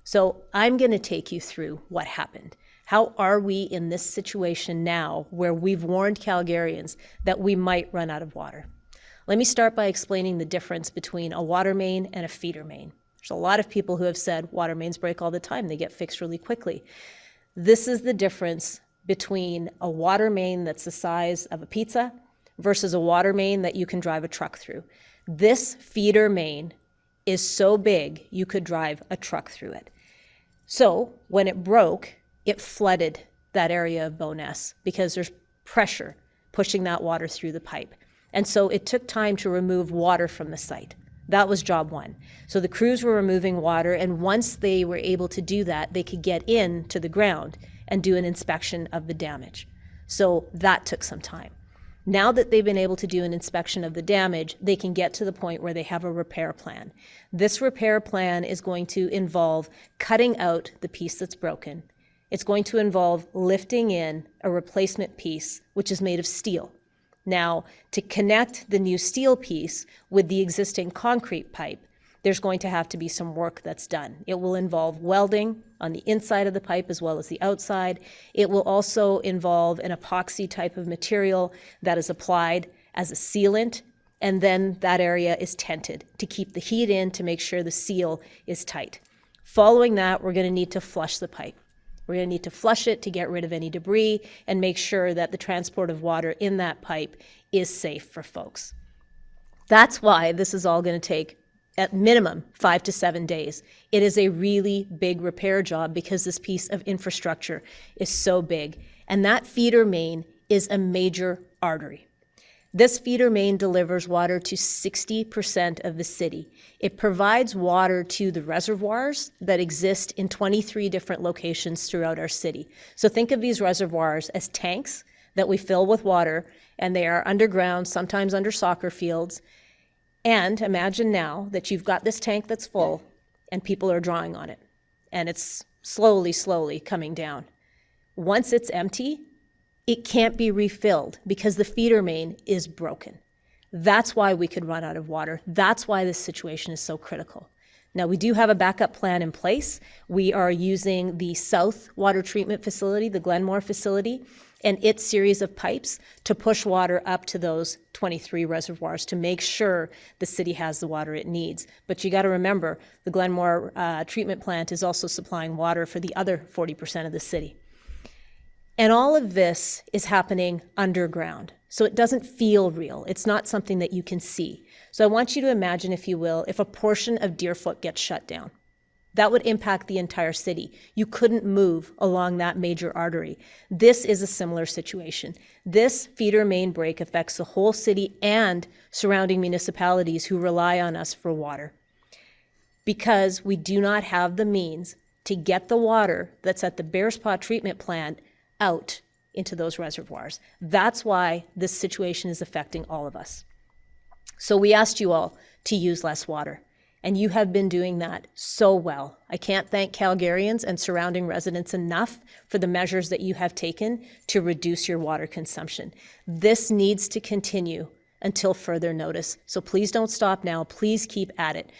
So I'm going to take you through what happened. How are we in this situation now where we've warned Calgarians that we might run out of water? Let me start by explaining the difference between a water main and a feeder main. There's a lot of people who have said water mains break all the time. They get fixed really quickly. This is the difference between a water main that's the size of a pizza versus a water main that you can drive a truck through. This feeder main is so big you could drive a truck through it. So when it broke, it flooded that area of Bowness because there's pressure pushing that water through the pipe. And so it took time to remove water from the site. That was job one. So the crews were removing water, and once they were able to do that, they could get into the ground and do an inspection of the damage. So that took some time. Now that they've been able to do an inspection of the damage, they can get to the point where they have a repair plan. This repair plan is going to involve cutting out the piece that's broken. It's going to involve lifting in a replacement piece, which is made of steel. Now, to connect the new steel piece with the existing concrete pipe, there's going to have to be some work that's done. It will involve welding on the inside of the pipe as well as the outside. It will also involve an epoxy type of material that is applied as a sealant, and then that area is tented to keep the heat in to make sure the seal is tight. Following that, we're going to need to flush the pipe. We're going to need to flush it to get rid of any debris and make sure that the transport of water in that pipe is safe for folks. That's why this is all going to take at minimum 5 to 7 days. It is a really big repair job because this piece of infrastructure is so big. And that feeder main is a major artery. This feeder main delivers water to 60% of the city. It provides water to the reservoirs that exist in 23 different locations throughout our city. So think of these reservoirs as tanks that we fill with water, and they are underground, sometimes under soccer fields. And imagine now that you've got this tank that's full and people are drawing on it, and it's slowly coming down. Once it's empty, it can't be refilled because the feeder main is broken. That's why we could run out of water. That's why this situation is so critical. Now, we do have a backup plan in place. We are using the South Water Treatment Facility, the Glenmore facility, and its series of pipes to push water up to those 23 reservoirs to make sure the city has the water it needs. But you got to remember, the Glenmore treatment plant is also supplying water for the other 40% of the city. And all of this is happening underground, so it doesn't feel real. It's not something that you can see. So I want you to imagine, if you will, if a portion of Deerfoot gets shut down. That would impact the entire city. You couldn't move along that major artery. This is a similar situation. This feeder main break affects the whole city and surrounding municipalities who rely on us for water, because we do not have the means to get the water that's at the Bearspaw treatment plant out into those reservoirs. That's why this situation is affecting all of us. So we asked you all to use less water, and you have been doing that so well. I can't thank Calgarians and surrounding residents enough for the measures that you have taken to reduce your water consumption. This needs to continue until further notice. So please don't stop now. Please keep at it.